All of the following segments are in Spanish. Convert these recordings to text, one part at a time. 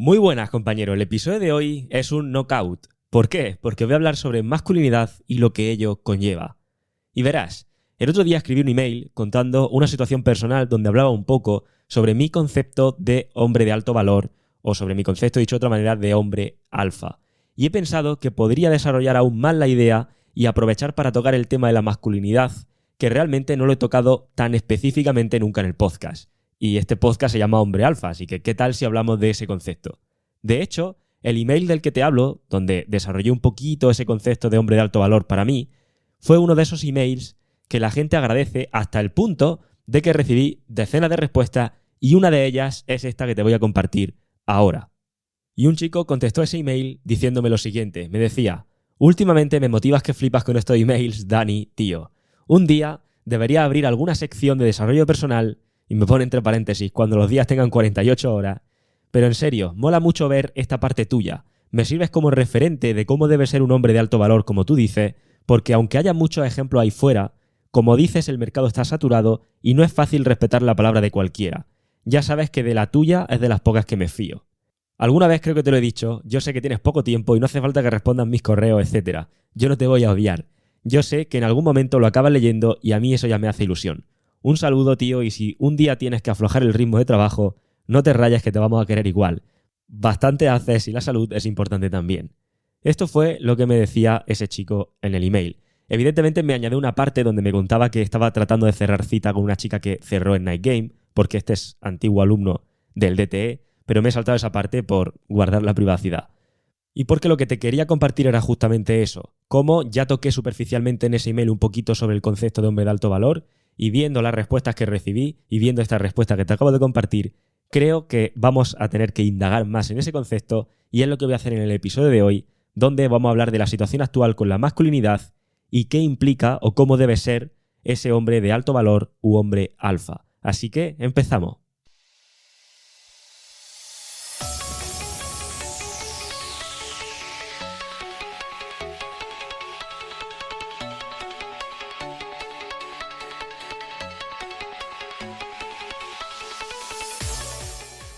Muy buenas, compañeros. El episodio de hoy es un knockout. ¿Por qué? Porque voy a hablar sobre masculinidad y lo que ello conlleva. Y verás, el otro día escribí un email contando una situación personal donde hablaba un poco sobre mi concepto de hombre de alto valor o sobre mi concepto, dicho de otra manera, de hombre alfa. Y he pensado que podría desarrollar aún más la idea y aprovechar para tocar el tema de la masculinidad, que realmente no lo he tocado tan específicamente nunca en el podcast. Y este podcast se llama Hombre Alfa, así que ¿qué tal si hablamos de ese concepto? De hecho, el email del que te hablo, donde desarrollé un poquito ese concepto de hombre de alto valor para mí, fue uno de esos emails que la gente agradece hasta el punto de que recibí decenas de respuestas y una de ellas es esta que te voy a compartir ahora. Y un chico contestó ese email diciéndome lo siguiente, me decía: últimamente me motivas que flipas con estos emails, Dani, tío. Un día debería abrir alguna sección de desarrollo personal, y me pone entre paréntesis, cuando los días tengan 48 horas. Pero en serio, mola mucho ver esta parte tuya. Me sirves como referente de cómo debe ser un hombre de alto valor, como tú dices, porque aunque haya muchos ejemplos ahí fuera, como dices, el mercado está saturado y no es fácil respetar la palabra de cualquiera. Ya sabes que de la tuya es de las pocas que me fío. Alguna vez creo que te lo he dicho, yo sé que tienes poco tiempo y no hace falta que respondas mis correos, etc. Yo no te voy a odiar. Yo sé que en algún momento lo acabas leyendo y a mí eso ya me hace ilusión. Un saludo, tío, y si un día tienes que aflojar el ritmo de trabajo, no te rayes que te vamos a querer igual. Bastante haces y la salud es importante también. Esto fue lo que me decía ese chico en el email. Evidentemente me añadió una parte donde me contaba que estaba tratando de cerrar cita con una chica que cerró en Night Game, porque este es antiguo alumno del DTE, pero me he saltado esa parte por guardar la privacidad. Y porque lo que te quería compartir era justamente eso. Como ya toqué superficialmente en ese email un poquito sobre el concepto de hombre de alto valor, y viendo las respuestas que recibí y viendo esta respuesta que te acabo de compartir, creo que vamos a tener que indagar más en ese concepto y es lo que voy a hacer en el episodio de hoy, donde vamos a hablar de la situación actual con la masculinidad y qué implica o cómo debe ser ese hombre de alto valor u hombre alfa. Así que empezamos.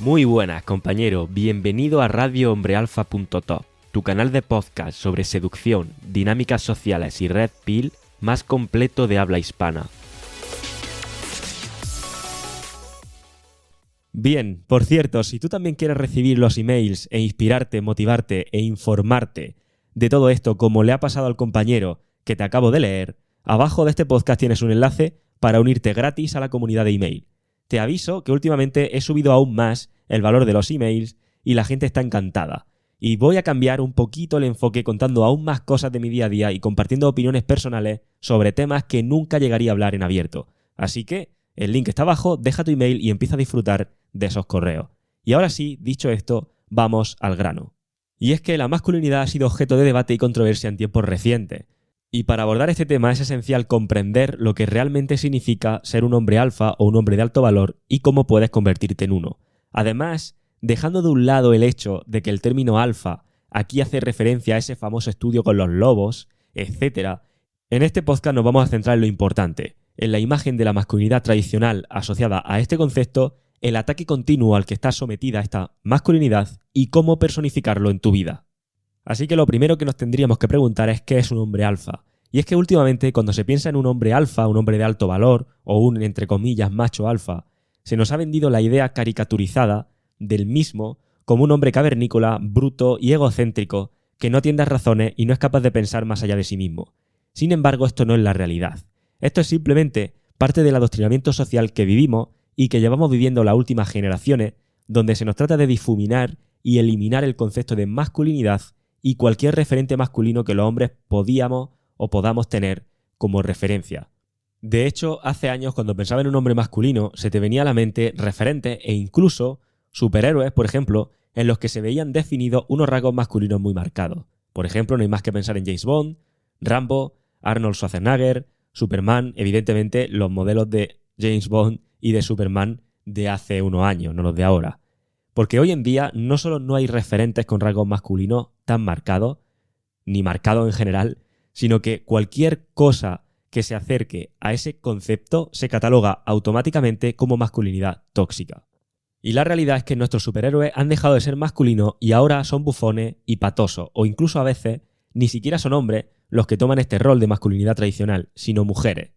Muy buenas, compañero. Bienvenido a radiohombrealfa.top, tu canal de podcast sobre seducción, dinámicas sociales y red pill más completo de habla hispana. Bien, por cierto, si tú también quieres recibir los emails e inspirarte, motivarte e informarte de todo esto como le ha pasado al compañero que te acabo de leer, abajo de este podcast tienes un enlace para unirte gratis a la comunidad de email. Te aviso que últimamente he subido aún más el valor de los emails y la gente está encantada. Y voy a cambiar un poquito el enfoque contando aún más cosas de mi día a día y compartiendo opiniones personales sobre temas que nunca llegaría a hablar en abierto. Así que el link está abajo, deja tu email y empieza a disfrutar de esos correos. Y ahora sí, dicho esto, vamos al grano. Y es que la masculinidad ha sido objeto de debate y controversia en tiempos recientes. Y para abordar este tema es esencial comprender lo que realmente significa ser un hombre alfa o un hombre de alto valor y cómo puedes convertirte en uno. Además, dejando de un lado el hecho de que el término alfa aquí hace referencia a ese famoso estudio con los lobos, etc., en este podcast nos vamos a centrar en lo importante, en la imagen de la masculinidad tradicional asociada a este concepto, el ataque continuo al que está sometida esta masculinidad y cómo personificarlo en tu vida. Así que lo primero que nos tendríamos que preguntar es ¿qué es un hombre alfa? Y es que últimamente cuando se piensa en un hombre alfa, un hombre de alto valor o un, entre comillas, macho alfa, se nos ha vendido la idea caricaturizada del mismo como un hombre cavernícola, bruto y egocéntrico que no atiende a razones y no es capaz de pensar más allá de sí mismo. Sin embargo, esto no es la realidad. Esto es simplemente parte del adoctrinamiento social que vivimos y que llevamos viviendo las últimas generaciones, donde se nos trata de difuminar y eliminar el concepto de masculinidad y cualquier referente masculino que los hombres podíamos o podamos tener como referencia. De hecho, hace años cuando pensaba en un hombre masculino se te venía a la mente referentes e incluso superhéroes, por ejemplo, en los que se veían definidos unos rasgos masculinos muy marcados. Por ejemplo, no hay más que pensar en James Bond, Rambo, Arnold Schwarzenegger, Superman, evidentemente los modelos de James Bond y de Superman de hace unos años, no los de ahora. Porque hoy en día no solo no hay referentes con rasgos masculinos tan marcados, ni marcados en general, sino que cualquier cosa que se acerque a ese concepto se cataloga automáticamente como masculinidad tóxica. Y la realidad es que nuestros superhéroes han dejado de ser masculinos y ahora son bufones y patosos, o incluso a veces ni siquiera son hombres los que toman este rol de masculinidad tradicional, sino mujeres.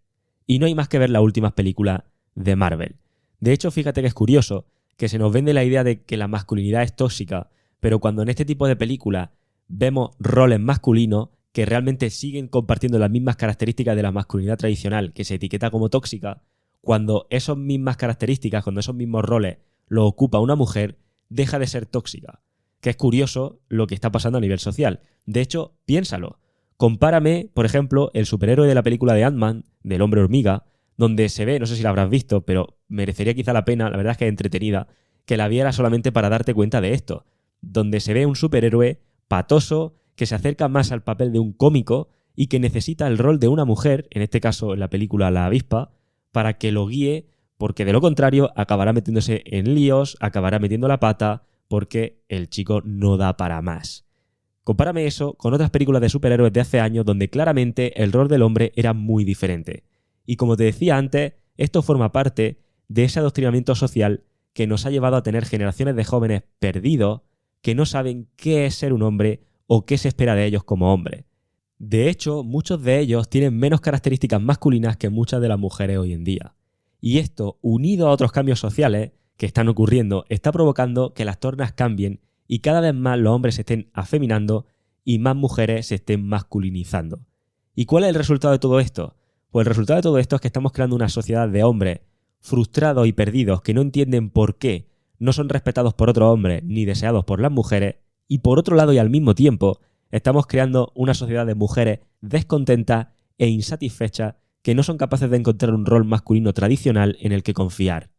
Y no hay más que ver las últimas películas de Marvel. De hecho, fíjate que es curioso que se nos vende la idea de que la masculinidad es tóxica, pero cuando en este tipo de películas vemos roles masculinos que realmente siguen compartiendo las mismas características de la masculinidad tradicional que se etiqueta como tóxica, cuando esas mismas características, cuando esos mismos roles los ocupa una mujer, deja de ser tóxica. Que es curioso lo que está pasando a nivel social. De hecho, piénsalo. Compárame, por ejemplo, el superhéroe de la película de Ant-Man, del Hombre Hormiga, donde se ve, no sé si la habrás visto, pero merecería quizá la pena, la verdad es que es entretenida, que la viera solamente para darte cuenta de esto. Donde se ve un superhéroe patoso, que se acerca más al papel de un cómico y que necesita el rol de una mujer, en este caso en la película La Avispa, para que lo guíe, porque de lo contrario acabará metiéndose en líos, acabará metiendo la pata, porque el chico no da para más. Compárame eso con otras películas de superhéroes de hace años donde claramente el rol del hombre era muy diferente. Y como te decía antes, esto forma parte de ese adoctrinamiento social que nos ha llevado a tener generaciones de jóvenes perdidos que no saben qué es ser un hombre o qué se espera de ellos como hombres. De hecho, muchos de ellos tienen menos características masculinas que muchas de las mujeres hoy en día. Y esto, unido a otros cambios sociales que están ocurriendo, está provocando que las tornas cambien y cada vez más los hombres se estén afeminando y más mujeres se estén masculinizando. ¿Y cuál es el resultado de todo esto? Pues el resultado de todo esto es que estamos creando una sociedad de hombres frustrados y perdidos que no entienden por qué no son respetados por otros hombres ni deseados por las mujeres, y por otro lado y al mismo tiempo estamos creando una sociedad de mujeres descontentas e insatisfechas que no son capaces de encontrar un rol masculino tradicional en el que confiar.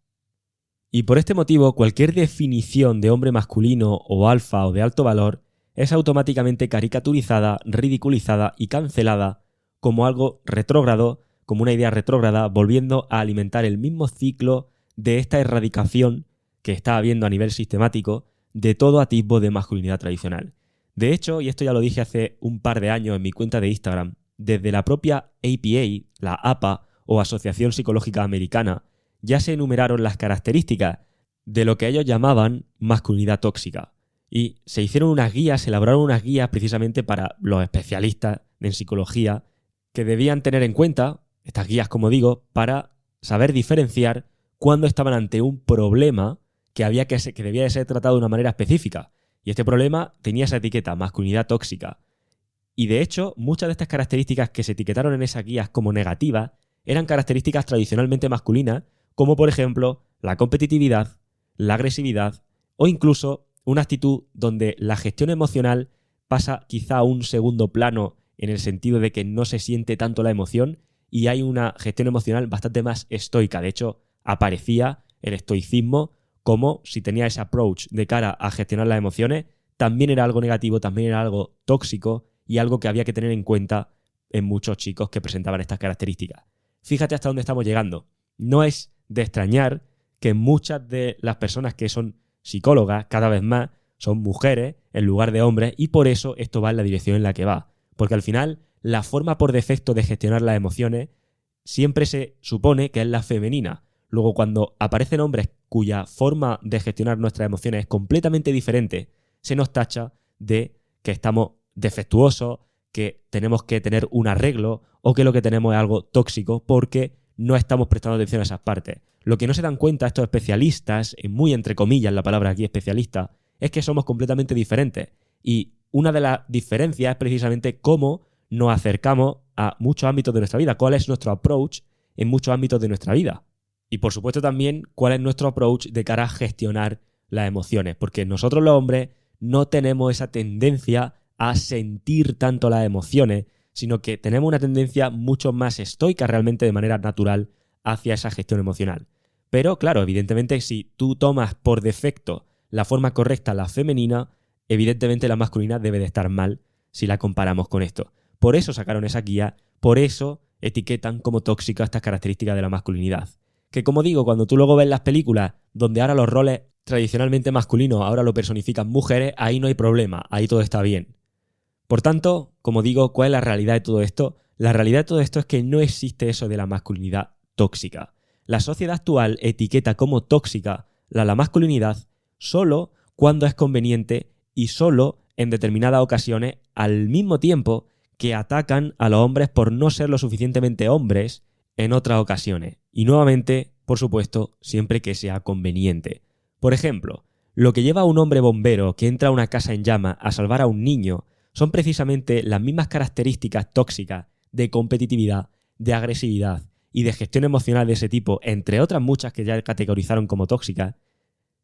Y por este motivo, cualquier definición de hombre masculino o alfa o de alto valor es automáticamente caricaturizada, ridiculizada y cancelada como algo retrógrado, como una idea retrógrada, volviendo a alimentar el mismo ciclo de esta erradicación que está habiendo a nivel sistemático de todo atisbo de masculinidad tradicional. De hecho, y esto ya lo dije hace un par de años en mi cuenta de Instagram, desde la propia APA, la APA o Asociación Psicológica Americana, ya se enumeraron las características de lo que ellos llamaban masculinidad tóxica. Y se hicieron unas guías, se elaboraron unas guías precisamente para los especialistas en psicología que debían tener en cuenta, estas guías como digo, para saber diferenciar cuándo estaban ante un problema que debía de ser tratado de una manera específica. Y este problema tenía esa etiqueta, masculinidad tóxica. Y de hecho, muchas de estas características que se etiquetaron en esas guías como negativas eran características tradicionalmente masculinas, como por ejemplo la competitividad, la agresividad o incluso una actitud donde la gestión emocional pasa quizá a un segundo plano en el sentido de que no se siente tanto la emoción y hay una gestión emocional bastante más estoica. De hecho, aparecía el estoicismo como si tenía ese approach de cara a gestionar las emociones, también era algo negativo, también era algo tóxico y algo que había que tener en cuenta en muchos chicos que presentaban estas características. Fíjate hasta dónde estamos llegando. No es de extrañar que muchas de las personas que son psicólogas cada vez más son mujeres en lugar de hombres y por eso esto va en la dirección en la que va. Porque al final la forma por defecto de gestionar las emociones siempre se supone que es la femenina. Luego cuando aparecen hombres cuya forma de gestionar nuestras emociones es completamente diferente, se nos tacha de que estamos defectuosos, que tenemos que tener un arreglo o que lo que tenemos es algo tóxico porque no estamos prestando atención a esas partes. Lo que no se dan cuenta estos especialistas, muy entre comillas la palabra aquí especialista, es que somos completamente diferentes. Y una de las diferencias es precisamente cómo nos acercamos a muchos ámbitos de nuestra vida, cuál es nuestro approach en muchos ámbitos de nuestra vida. Y por supuesto también cuál es nuestro approach de cara a gestionar las emociones, porque nosotros los hombres no tenemos esa tendencia a sentir tanto las emociones, sino que tenemos una tendencia mucho más estoica realmente de manera natural hacia esa gestión emocional. Pero claro, evidentemente si tú tomas por defecto la forma correcta, la femenina, evidentemente la masculina debe de estar mal si la comparamos con esto. Por eso sacaron esa guía, por eso etiquetan como tóxicas estas características de la masculinidad. Que como digo, cuando tú luego ves las películas donde ahora los roles tradicionalmente masculinos ahora lo personifican mujeres, ahí no hay problema, ahí todo está bien. Por tanto, como digo, ¿cuál es la realidad de todo esto? La realidad de todo esto es que no existe eso de la masculinidad tóxica. La sociedad actual etiqueta como tóxica la masculinidad solo cuando es conveniente y solo en determinadas ocasiones, al mismo tiempo que atacan a los hombres por no ser lo suficientemente hombres en otras ocasiones. Y nuevamente, por supuesto, siempre que sea conveniente. Por ejemplo, lo que lleva a un hombre bombero que entra a una casa en llamas a salvar a un niño son precisamente las mismas características tóxicas de competitividad, de agresividad y de gestión emocional de ese tipo, entre otras muchas que ya categorizaron como tóxicas,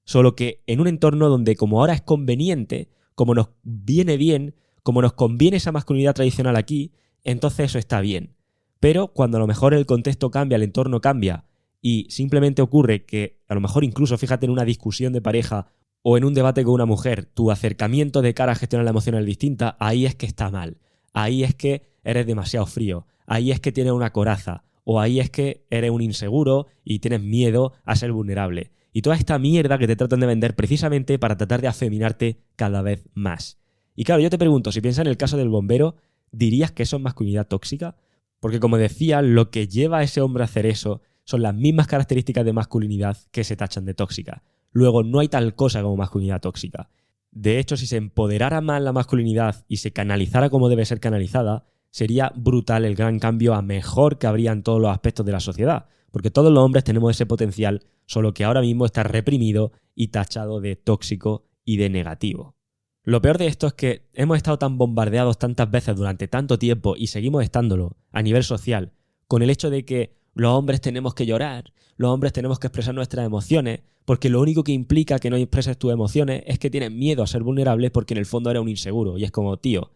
solo que en un entorno donde como ahora es conveniente, como nos viene bien, como nos conviene esa masculinidad tradicional aquí, entonces eso está bien. Pero cuando a lo mejor el contexto cambia, el entorno cambia y simplemente ocurre que a lo mejor incluso, fíjate, en una discusión de pareja o en un debate con una mujer, tu acercamiento de cara a gestionar la emoción es distinta, ahí es que está mal. Ahí es que eres demasiado frío. Ahí es que tienes una coraza. O ahí es que eres un inseguro y tienes miedo a ser vulnerable. Y toda esta mierda que te tratan de vender precisamente para tratar de afeminarte cada vez más. Y claro, yo te pregunto, si piensas en el caso del bombero, ¿dirías que eso es masculinidad tóxica? Porque como decía, lo que lleva a ese hombre a hacer eso son las mismas características de masculinidad que se tachan de tóxica. Luego, no hay tal cosa como masculinidad tóxica. De hecho, si se empoderara más la masculinidad y se canalizara como debe ser canalizada, sería brutal el gran cambio a mejor que habría en todos los aspectos de la sociedad. Porque todos los hombres tenemos ese potencial, solo que ahora mismo está reprimido y tachado de tóxico y de negativo. Lo peor de esto es que hemos estado tan bombardeados tantas veces durante tanto tiempo y seguimos estándolo a nivel social, con el hecho de que los hombres tenemos que llorar, los hombres tenemos que expresar nuestras emociones, porque lo único que implica que no expreses tus emociones es que tienes miedo a ser vulnerable porque en el fondo eres un inseguro. Y es como, tío,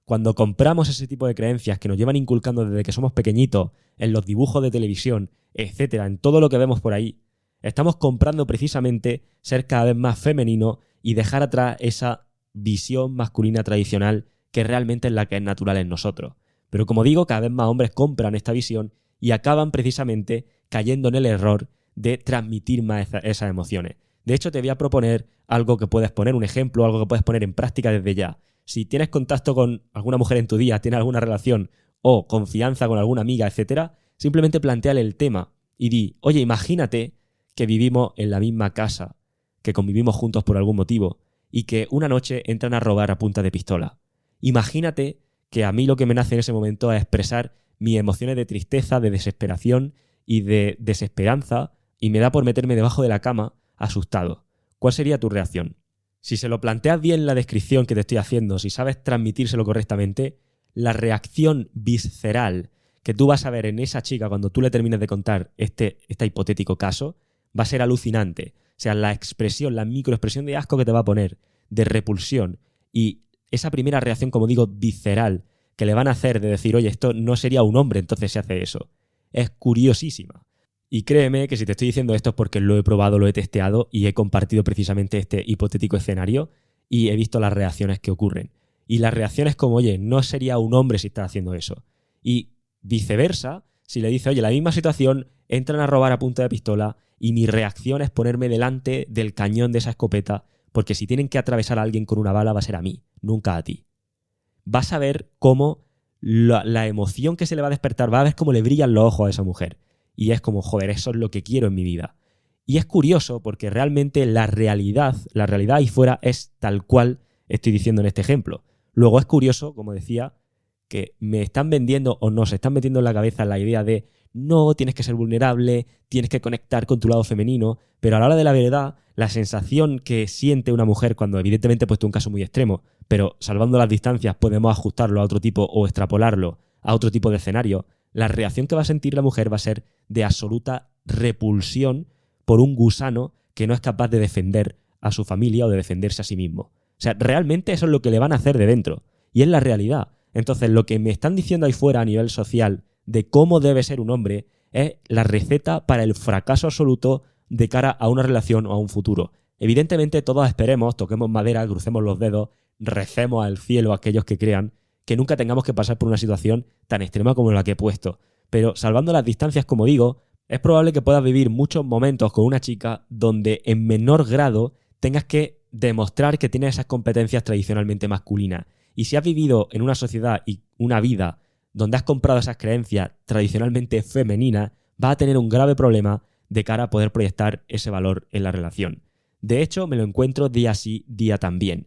cuando compramos ese tipo de creencias que nos llevan inculcando desde que somos pequeñitos, en los dibujos de televisión, etcétera, en todo lo que vemos por ahí, estamos comprando precisamente ser cada vez más femenino y dejar atrás esa visión masculina tradicional que realmente es la que es natural en nosotros. Pero como digo, cada vez más hombres compran esta visión y acaban precisamente cayendo en el error de transmitir más esas emociones. De hecho, te voy a proponer algo que puedes poner, un ejemplo, algo que puedes poner en práctica desde ya. Si tienes contacto con alguna mujer en tu día, tienes alguna relación o confianza con alguna amiga, etcétera, simplemente plantéale el tema y di, oye, imagínate que vivimos en la misma casa, que convivimos juntos por algún motivo y que una noche entran a robar a punta de pistola. Imagínate que a mí lo que me nace en ese momento es expresar mis emociones de tristeza, de desesperación y de desesperanza y me da por meterme debajo de la cama asustado. ¿Cuál sería tu reacción? Si se lo planteas bien la descripción que te estoy haciendo, si sabes transmitírselo correctamente, la reacción visceral que tú vas a ver en esa chica cuando tú le termines de contar este hipotético caso va a ser alucinante. O sea, la expresión, la microexpresión de asco que te va a poner, de repulsión y esa primera reacción, como digo, visceral que le van a hacer de decir, oye, esto no sería un hombre, entonces se hace eso. Es curiosísima. Y créeme que si te estoy diciendo esto es porque lo he probado, lo he testeado y he compartido precisamente este hipotético escenario y he visto las reacciones que ocurren. Y las reacciones como, oye, no sería un hombre si está haciendo eso. Y viceversa, si le dice, oye, la misma situación, entran a robar a punta de pistola y mi reacción es ponerme delante del cañón de esa escopeta porque si tienen que atravesar a alguien con una bala va a ser a mí, nunca a ti. Vas a ver cómo la emoción que se le va a despertar, va a ver cómo le brillan los ojos a esa mujer. Y es como, joder, eso es lo que quiero en mi vida. Y es curioso porque realmente la realidad ahí fuera es tal cual estoy diciendo en este ejemplo. Luego es curioso, como decía, que me están vendiendo o nos están metiendo en la cabeza la idea de no, tienes que ser vulnerable, tienes que conectar con tu lado femenino, pero a la hora de la verdad, la sensación que siente una mujer cuando evidentemente he puesto un caso muy extremo, pero salvando las distancias podemos ajustarlo a otro tipo o extrapolarlo a otro tipo de escenario, la reacción que va a sentir la mujer va a ser de absoluta repulsión por un gusano que no es capaz de defender a su familia o de defenderse a sí mismo. O sea, realmente eso es lo que le van a hacer de dentro. Y es la realidad. Entonces, lo que me están diciendo ahí fuera a nivel social de cómo debe ser un hombre es la receta para el fracaso absoluto de cara a una relación o a un futuro. Evidentemente, todos esperemos, toquemos madera, crucemos los dedos, recemos al cielo a aquellos que crean que nunca tengamos que pasar por una situación tan extrema como la que he puesto. Pero salvando las distancias, como digo, es probable que puedas vivir muchos momentos con una chica donde en menor grado tengas que demostrar que tienes esas competencias tradicionalmente masculinas. Y si has vivido en una sociedad y una vida donde has comprado esas creencias tradicionalmente femeninas, vas a tener un grave problema de cara a poder proyectar ese valor en la relación. De hecho, me lo encuentro día sí, día también.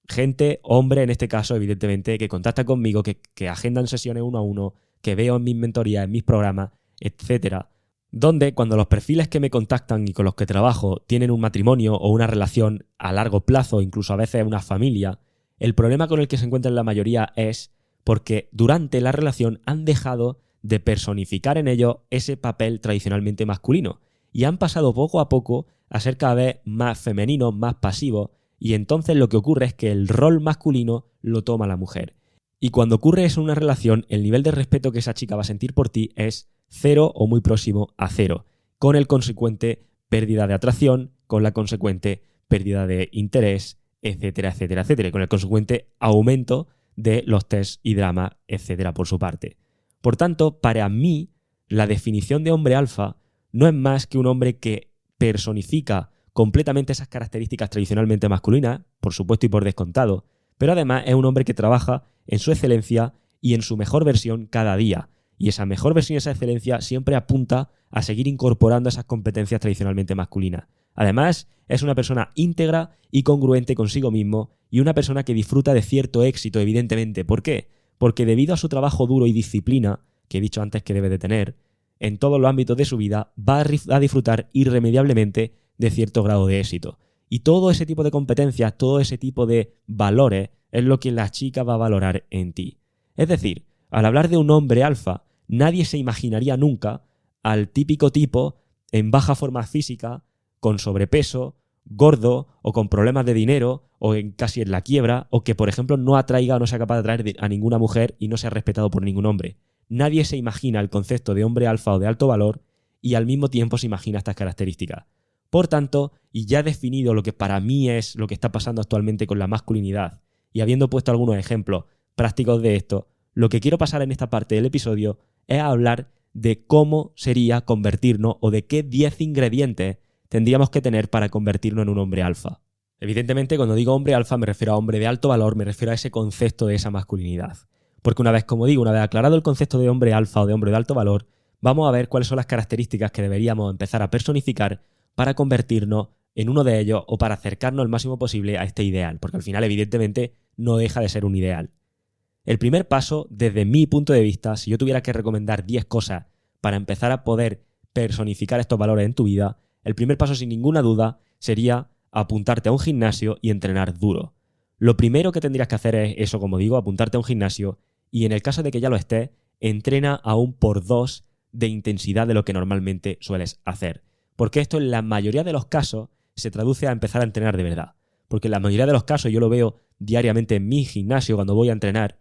Gente, hombre en este caso, evidentemente, que contacta conmigo, que agendan sesiones uno a uno, que veo en mis mentorías, en mis programas, etcétera, donde cuando los perfiles que me contactan y con los que trabajo tienen un matrimonio o una relación a largo plazo, incluso a veces una familia, el problema con el que se encuentran la mayoría es porque durante la relación han dejado de personificar en ellos ese papel tradicionalmente masculino y han pasado poco a poco a ser cada vez más femeninos, más pasivos, y entonces lo que ocurre es que el rol masculino lo toma la mujer. Y cuando ocurre eso en una relación, el nivel de respeto que esa chica va a sentir por ti es 0 o muy próximo a 0, con el consecuente pérdida de atracción, con la consecuente pérdida de interés, etcétera, etcétera, etcétera, con el consecuente aumento de los test y dramas, etcétera, por su parte. Por tanto, para mí, la definición de hombre alfa no es más que un hombre que personifica completamente esas características tradicionalmente masculinas, por supuesto y por descontado, pero además es un hombre que trabaja en su excelencia y en su mejor versión cada día. Y esa mejor versión y esa excelencia siempre apunta a seguir incorporando esas competencias tradicionalmente masculinas. Además, es una persona íntegra y congruente consigo mismo y una persona que disfruta de cierto éxito, evidentemente. ¿Por qué? Porque debido a su trabajo duro y disciplina, que he dicho antes que debe de tener, en todos los ámbitos de su vida va a disfrutar irremediablemente de cierto grado de éxito. Y todo ese tipo de competencias, todo ese tipo de valores es lo que la chica va a valorar en ti. Es decir, al hablar de un hombre alfa, nadie se imaginaría nunca al típico tipo en baja forma física, con sobrepeso, gordo o con problemas de dinero o casi en la quiebra, o que por ejemplo no atraiga o no sea capaz de atraer a ninguna mujer y no sea respetado por ningún hombre. Nadie se imagina el concepto de hombre alfa o de alto valor y al mismo tiempo se imagina estas características. Por tanto, y ya definido lo que para mí es lo que está pasando actualmente con la masculinidad, y habiendo puesto algunos ejemplos prácticos de esto, lo que quiero pasar en esta parte del episodio es hablar de cómo sería convertirnos o de qué 10 ingredientes tendríamos que tener para convertirnos en un hombre alfa. Evidentemente, cuando digo hombre alfa me refiero a hombre de alto valor, me refiero a ese concepto de esa masculinidad. Porque una vez, como digo, una vez aclarado el concepto de hombre alfa o de hombre de alto valor, vamos a ver cuáles son las características que deberíamos empezar a personificar para convertirnos en uno de ellos o para acercarnos el máximo posible a este ideal, porque al final evidentemente no deja de ser un ideal. El primer paso, desde mi punto de vista, si yo tuviera que recomendar 10 cosas para empezar a poder personificar estos valores en tu vida, el primer paso sin ninguna duda sería apuntarte a un gimnasio y entrenar duro. Lo primero que tendrías que hacer es eso, como digo, apuntarte a un gimnasio y en el caso de que ya lo estés, entrena a un por 2 de intensidad de lo que normalmente sueles hacer. Porque esto en la mayoría de los casos se traduce a empezar a entrenar de verdad. Porque en la mayoría de los casos yo lo veo diariamente en mi gimnasio cuando voy a entrenar.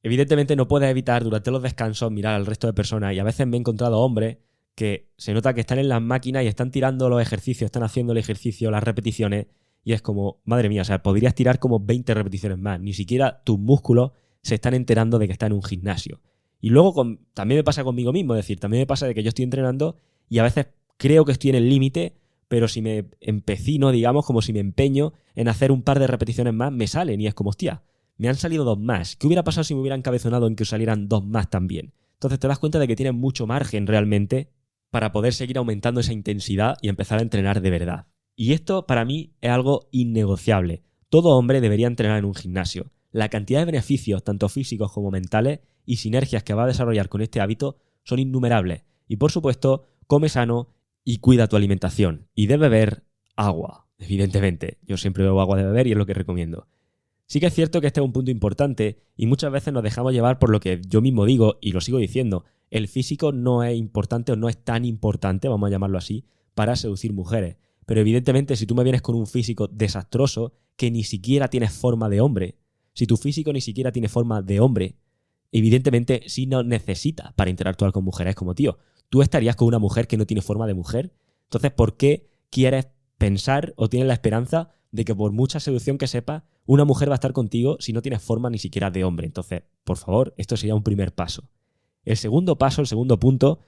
Evidentemente no puedes evitar durante los descansos mirar al resto de personas y a veces me he encontrado hombres que se nota que están en las máquinas y están tirando los ejercicios, están haciendo el ejercicio, las repeticiones y es como, madre mía, o sea, podrías tirar como 20 repeticiones más. Ni siquiera tus músculos se están enterando de que estás en un gimnasio. Y luego también me pasa conmigo mismo, es decir, también me pasa de que yo estoy entrenando y a veces creo que estoy en el límite, pero si me empecino, digamos, como si me empeño en hacer un par de repeticiones más, me salen y es como, hostia, me han salido 2 más. ¿Qué hubiera pasado si me hubiera encabezonado en que salieran 2 más también? Entonces te das cuenta de que tienes mucho margen realmente para poder seguir aumentando esa intensidad y empezar a entrenar de verdad. Y esto para mí es algo innegociable. Todo hombre debería entrenar en un gimnasio. La cantidad de beneficios, tanto físicos como mentales, y sinergias que va a desarrollar con este hábito son innumerables. Y por supuesto, come sano y cuida tu alimentación. Y de beber agua, evidentemente. Yo siempre bebo agua de beber y es lo que recomiendo. Sí que es cierto que este es un punto importante y muchas veces nos dejamos llevar por lo que yo mismo digo y lo sigo diciendo. El físico no es importante o no es tan importante, vamos a llamarlo así, para seducir mujeres. Pero evidentemente si tú me vienes con un físico desastroso que ni siquiera tienes forma de hombre, si tu físico ni siquiera tiene forma de hombre, evidentemente sí no necesitas para interactuar con mujeres como tío. Tú estarías con una mujer que no tiene forma de mujer. Entonces, ¿por qué quieres pensar o tienes la esperanza de que por mucha seducción que sepas, una mujer va a estar contigo si no tienes forma ni siquiera de hombre? Entonces, por favor, esto sería un primer paso. El segundo paso, el segundo punto,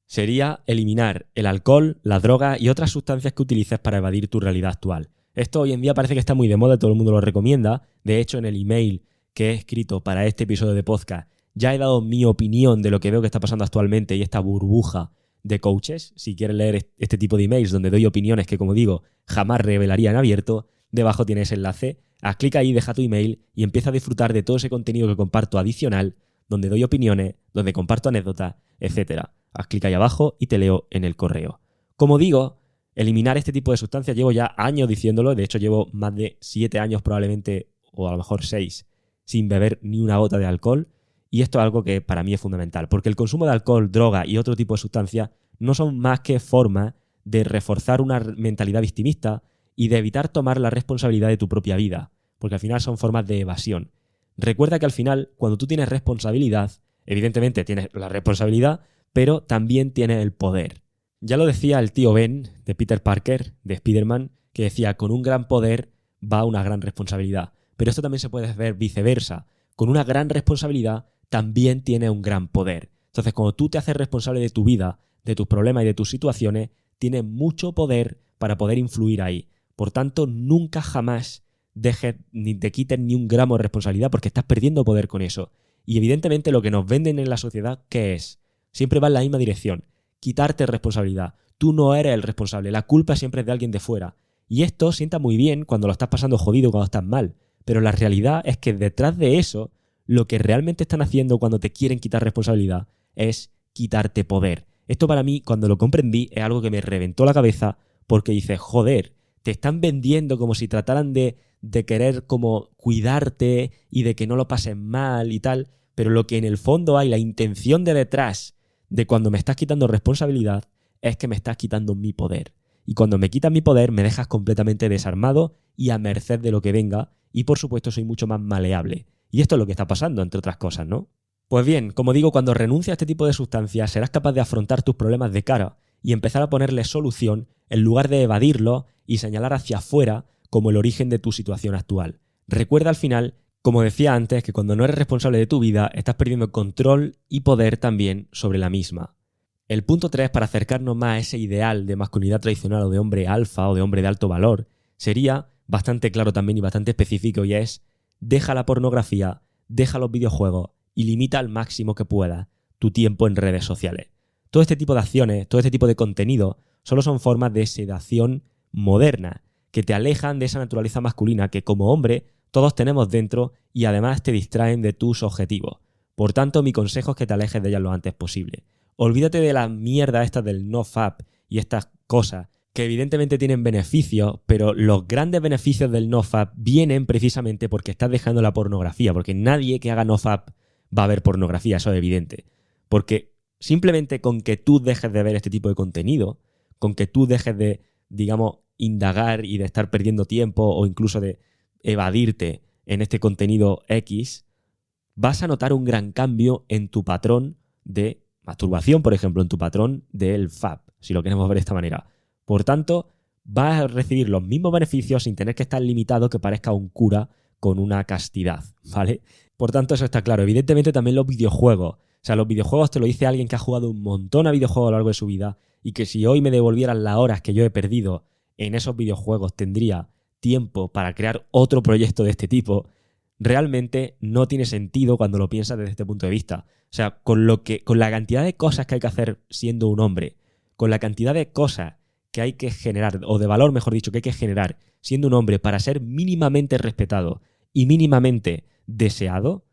sería eliminar el alcohol, la droga y otras sustancias que utilices para evadir tu realidad actual. Esto hoy en día parece que está muy de moda, todo el mundo lo recomienda. De hecho, en el email que he escrito para este episodio de podcast ya he dado mi opinión de lo que veo que está pasando actualmente y esta burbuja de coaches. Si quieres leer este tipo de emails donde doy opiniones que, como digo, jamás revelaría en abierto, debajo tienes ese enlace. Haz clic ahí, deja tu email y empieza a disfrutar de todo ese contenido que comparto adicional, donde doy opiniones, donde comparto anécdotas, etc. Haz clic ahí abajo y te leo en el correo. Como digo, eliminar este tipo de sustancias, llevo ya años diciéndolo, de hecho llevo más de 7 años probablemente, o a lo mejor 6, sin beber ni una gota de alcohol, y esto es algo que para mí es fundamental, porque el consumo de alcohol, droga y otro tipo de sustancias no son más que formas de reforzar una mentalidad victimista y de evitar tomar la responsabilidad de tu propia vida, porque al final son formas de evasión. Recuerda que al final, cuando tú tienes responsabilidad, evidentemente tienes la responsabilidad, pero también tienes el poder. Ya lo decía el tío Ben de Peter Parker, de Spider-Man, que decía, con un gran poder va una gran responsabilidad. Pero esto también se puede ver viceversa. Con una gran responsabilidad también tiene un gran poder. Entonces, cuando tú te haces responsable de tu vida, de tus problemas y de tus situaciones, tienes mucho poder para poder influir ahí. Por tanto, nunca jamás dejes ni te quites ni un gramo de responsabilidad porque estás perdiendo poder con eso. Y evidentemente lo que nos venden en la sociedad, ¿qué es? Siempre va en la misma dirección. Quitarte responsabilidad. Tú no eres el responsable. La culpa siempre es de alguien de fuera. Y esto sienta muy bien cuando lo estás pasando jodido, cuando estás mal. Pero la realidad es que detrás de eso, lo que realmente están haciendo cuando te quieren quitar responsabilidad es quitarte poder. Esto para mí, cuando lo comprendí, es algo que me reventó la cabeza porque dices, joder, te están vendiendo como si trataran de querer como cuidarte y de que no lo pases mal y tal, pero lo que en el fondo hay, la intención de detrás de cuando me estás quitando responsabilidad, es que me estás quitando mi poder. Y cuando me quitas mi poder, me dejas completamente desarmado y a merced de lo que venga, y por supuesto soy mucho más maleable. Y esto es lo que está pasando, entre otras cosas, ¿no? Pues bien, como digo, cuando renuncias a este tipo de sustancias, serás capaz de afrontar tus problemas de cara y empezar a ponerle solución en lugar de evadirlo y señalar hacia afuera como el origen de tu situación actual. Recuerda al final, como decía antes, que cuando no eres responsable de tu vida, estás perdiendo control y poder también sobre la misma. El punto 3, para acercarnos más a ese ideal de masculinidad tradicional o de hombre alfa o de hombre de alto valor, sería bastante claro también y bastante específico, y es: deja la pornografía, deja los videojuegos y limita al máximo que puedas tu tiempo en redes sociales. Todo este tipo de acciones, todo este tipo de contenido, solo son formas de sedación moderna que te alejan de esa naturaleza masculina que como hombre todos tenemos dentro y además te distraen de tus objetivos. Por tanto, mi consejo es que te alejes de ellas lo antes posible. Olvídate de la mierda esta del nofap y estas cosas que evidentemente tienen beneficios, pero los grandes beneficios del nofap vienen precisamente porque estás dejando la pornografía, porque nadie que haga nofap va a ver pornografía, eso es evidente. Porque simplemente con que tú dejes de ver este tipo de contenido, con que tú dejes de, digamos, indagar y de estar perdiendo tiempo o incluso de evadirte en este contenido X, vas a notar un gran cambio en tu patrón de masturbación, por ejemplo, en tu patrón del FAP, si lo queremos ver de esta manera. Por tanto, vas a recibir los mismos beneficios sin tener que estar limitado que parezca un cura con una castidad, ¿vale? Por tanto, eso está claro. Evidentemente también los videojuegos. O sea, los videojuegos te lo dice alguien que ha jugado un montón a videojuegos a lo largo de su vida y que si hoy me devolvieran las horas que yo he perdido en esos videojuegos tendría tiempo para crear otro proyecto de este tipo, realmente no tiene sentido cuando lo piensas desde este punto de vista. O sea, con la cantidad de cosas que hay que hacer siendo un hombre, con la cantidad de cosas que hay que generar, o de valor, mejor dicho, que hay que generar siendo un hombre para ser mínimamente respetado y mínimamente deseado,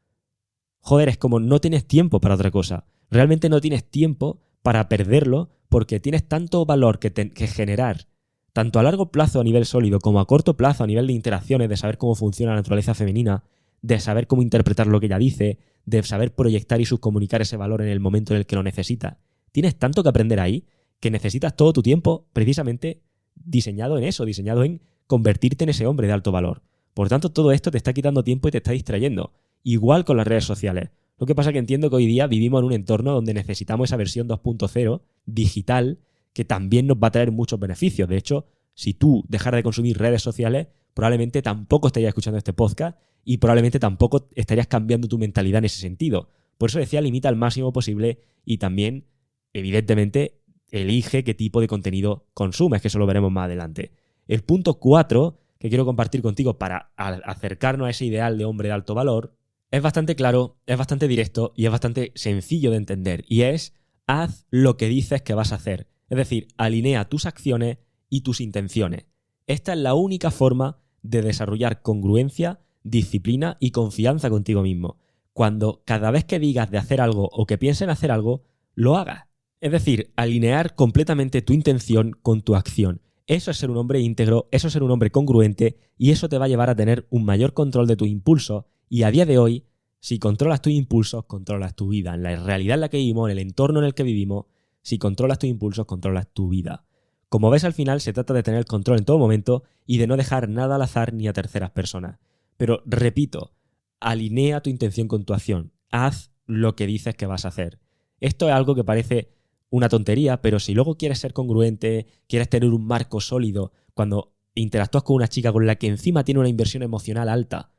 joder, es como no tienes tiempo para otra cosa. Realmente no tienes tiempo para perderlo porque tienes tanto valor que generar, tanto a largo plazo a nivel sólido como a corto plazo a nivel de interacciones, de saber cómo funciona la naturaleza femenina, de saber cómo interpretar lo que ella dice, de saber proyectar y subcomunicar ese valor en el momento en el que lo necesitas. Tienes tanto que aprender ahí que necesitas todo tu tiempo precisamente diseñado en eso, diseñado en convertirte en ese hombre de alto valor. Por tanto, todo esto te está quitando tiempo y te está distrayendo. Igual con las redes sociales. Lo que pasa es que entiendo que hoy día vivimos en un entorno donde necesitamos esa versión 2.0 digital que también nos va a traer muchos beneficios. De hecho, si tú dejaras de consumir redes sociales, probablemente tampoco estarías escuchando este podcast y probablemente tampoco estarías cambiando tu mentalidad en ese sentido. Por eso decía, limita al máximo posible y también, evidentemente, elige qué tipo de contenido consumes, que eso lo veremos más adelante. El punto 4 que quiero compartir contigo para acercarnos a ese ideal de hombre de alto valor es bastante claro, es bastante directo y es bastante sencillo de entender. Y es: haz lo que dices que vas a hacer. Es decir, alinea tus acciones y tus intenciones. Esta es la única forma de desarrollar congruencia, disciplina y confianza contigo mismo. Cuando cada vez que digas de hacer algo o que pienses en hacer algo, lo hagas. Es decir, alinear completamente tu intención con tu acción. Eso es ser un hombre íntegro, eso es ser un hombre congruente y eso te va a llevar a tener un mayor control de tus impulsos. Y a día de hoy, si controlas tus impulsos, controlas tu vida. En la realidad en la que vivimos, en el entorno en el que vivimos, si controlas tus impulsos, controlas tu vida. Como ves, al final se trata de tener el control en todo momento y de no dejar nada al azar ni a terceras personas. Pero repito, alinea tu intención con tu acción. Haz lo que dices que vas a hacer. Esto es algo que parece una tontería, pero si luego quieres ser congruente, quieres tener un marco sólido, cuando interactúas con una chica con la que encima tiene una inversión emocional alta,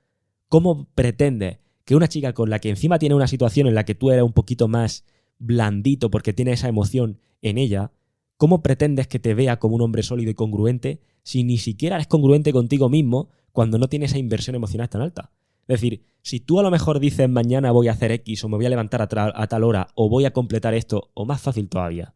¿cómo pretendes que una chica con la que encima tiene una situación en la que tú eres un poquito más blandito porque tiene esa emoción en ella, cómo pretendes que te vea como un hombre sólido y congruente si ni siquiera eres congruente contigo mismo cuando no tienes esa inversión emocional tan alta? Es decir, si tú a lo mejor dices mañana voy a hacer X o me voy a levantar a tal hora o voy a completar esto, o más fácil todavía,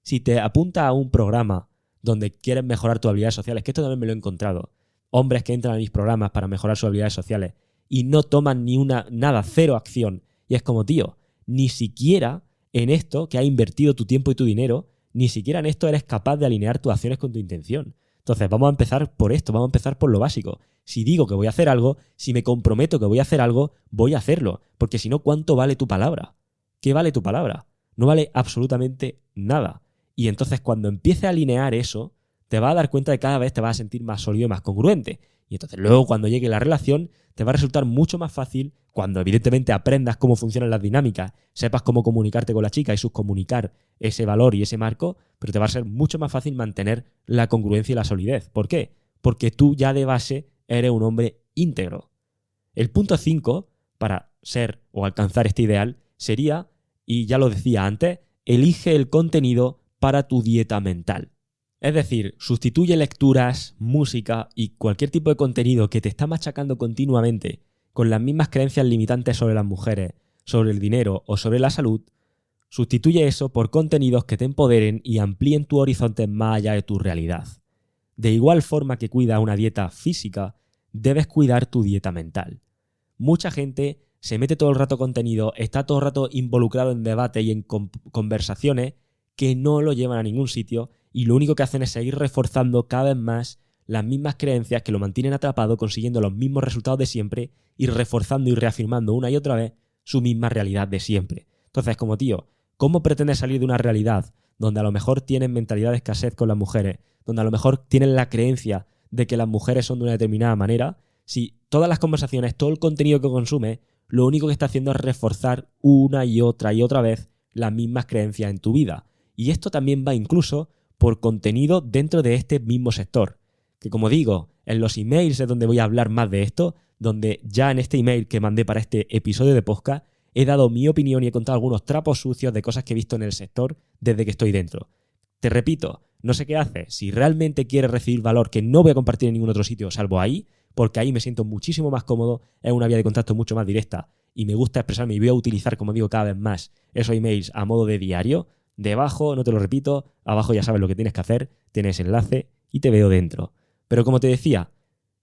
si te apuntas a un programa donde quieres mejorar tus habilidades sociales, que esto también me lo he encontrado, hombres que entran a mis programas para mejorar sus habilidades sociales y no toman nada, cero acción, y es como, tío, ni siquiera en esto que has invertido tu tiempo y tu dinero, ni siquiera en esto eres capaz de alinear tus acciones con tu intención. Entonces vamos a empezar por esto, vamos a empezar por lo básico. Si digo que voy a hacer algo, si me comprometo que voy a hacer algo, voy a hacerlo. Porque si no, ¿cuánto vale tu palabra? ¿Qué vale tu palabra? No vale absolutamente nada. Y entonces cuando empieces a alinear eso, te vas a dar cuenta de que cada vez te vas a sentir más sólido y más congruente. Y entonces luego cuando llegue la relación, te va a resultar mucho más fácil cuando evidentemente aprendas cómo funcionan las dinámicas, sepas cómo comunicarte con la chica y subcomunicar ese valor y ese marco, pero te va a ser mucho más fácil mantener la congruencia y la solidez. ¿Por qué? Porque tú ya de base eres un hombre íntegro. El punto 5 para ser o alcanzar este ideal sería, y ya lo decía antes, elige el contenido para tu dieta mental. Es decir, sustituye lecturas, música y cualquier tipo de contenido que te está machacando continuamente con las mismas creencias limitantes sobre las mujeres, sobre el dinero o sobre la salud. Sustituye eso por contenidos que te empoderen y amplíen tu horizonte más allá de tu realidad. De igual forma que cuidas una dieta física, debes cuidar tu dieta mental. Mucha gente se mete todo el rato contenido, está todo el rato involucrado en debate y en conversaciones que no lo llevan a ningún sitio y lo único que hacen es seguir reforzando cada vez más las mismas creencias que lo mantienen atrapado, consiguiendo los mismos resultados de siempre y reforzando y reafirmando una y otra vez su misma realidad de siempre. Entonces, como tío, ¿cómo pretendes salir de una realidad donde a lo mejor tienes mentalidad de escasez con las mujeres, donde a lo mejor tienes la creencia de que las mujeres son de una determinada manera, si todas las conversaciones, todo el contenido que consumes, lo único que está haciendo es reforzar una y otra vez las mismas creencias en tu vida? Y esto también va incluso por contenido dentro de este mismo sector. Que como digo, en los emails es donde voy a hablar más de esto, donde ya en este email que mandé para este episodio de podcast he dado mi opinión y he contado algunos trapos sucios de cosas que he visto en el sector desde que estoy dentro. Te repito, no sé qué haces. Si realmente quieres recibir valor que no voy a compartir en ningún otro sitio salvo ahí, porque ahí me siento muchísimo más cómodo, es una vía de contacto mucho más directa y me gusta expresarme y voy a utilizar, como digo, cada vez más esos emails a modo de diario. Debajo, no te lo repito, abajo ya sabes lo que tienes que hacer, tienes enlace y te veo dentro. Pero como te decía,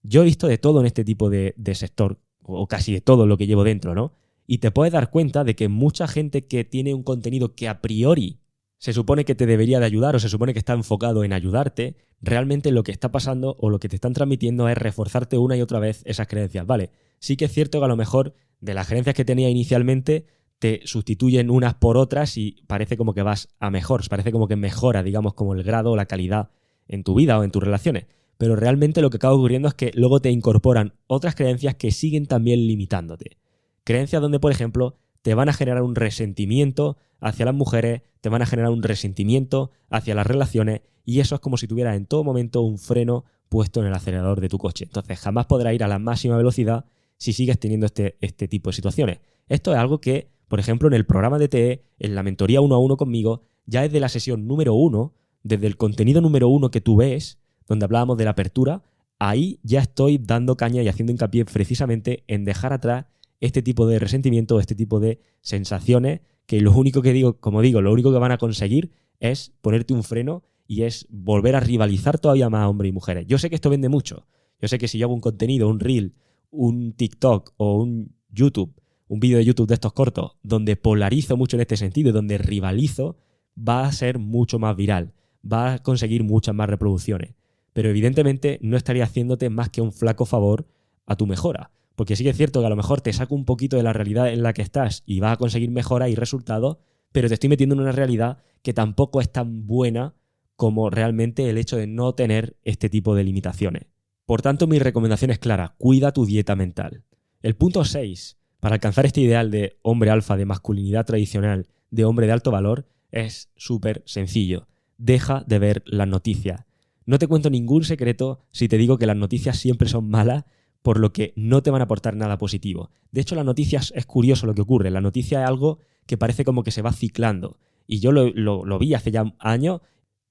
yo he visto de todo en este tipo de sector, o casi de todo lo que llevo dentro, ¿no? Y te puedes dar cuenta de que mucha gente que tiene un contenido que a priori se supone que te debería de ayudar o se supone que está enfocado en ayudarte, realmente lo que está pasando o lo que te están transmitiendo es reforzarte una y otra vez esas creencias. Vale, sí que es cierto que a lo mejor de las creencias que tenía inicialmente te sustituyen unas por otras y parece como que vas a mejor, parece como que mejora, digamos, como el grado o la calidad en tu vida o en tus relaciones. Pero realmente lo que acaba ocurriendo es que luego te incorporan otras creencias que siguen también limitándote. Creencias donde, por ejemplo, te van a generar un resentimiento hacia las mujeres, te van a generar un resentimiento hacia las relaciones y eso es como si tuvieras en todo momento un freno puesto en el acelerador de tu coche. Entonces jamás podrás ir a la máxima velocidad si sigues teniendo este tipo de situaciones. Esto es algo que, por ejemplo, en el programa de TE, en la mentoría 1 a 1 conmigo, ya desde la sesión número 1, desde el contenido número 1 que tú ves, donde hablábamos de la apertura, ahí ya estoy dando caña y haciendo hincapié precisamente en dejar atrás este tipo de resentimiento, este tipo de sensaciones que lo único que digo, como digo, lo único que van a conseguir es ponerte un freno y es volver a rivalizar todavía más a hombres y mujeres. Yo sé que esto vende mucho. Yo sé que si yo hago un contenido, un reel, un TikTok o un YouTube, un vídeo de YouTube de estos cortos, donde polarizo mucho en este sentido y donde rivalizo, va a ser mucho más viral, va a conseguir muchas más reproducciones. Pero evidentemente no estaría haciéndote más que un flaco favor a tu mejora. Porque sí que es cierto que a lo mejor te saco un poquito de la realidad en la que estás y vas a conseguir mejora y resultados, pero te estoy metiendo en una realidad que tampoco es tan buena como realmente el hecho de no tener este tipo de limitaciones. Por tanto, mi recomendación es clara: cuida tu dieta mental. El punto 6, para alcanzar este ideal de hombre alfa, de masculinidad tradicional, de hombre de alto valor, es súper sencillo. Deja de ver las noticias. No te cuento ningún secreto si te digo que las noticias siempre son malas, por lo que no te van a aportar nada positivo. De hecho, las noticias es curioso lo que ocurre. La noticia es algo que parece como que se va ciclando. Y yo lo vi hace ya años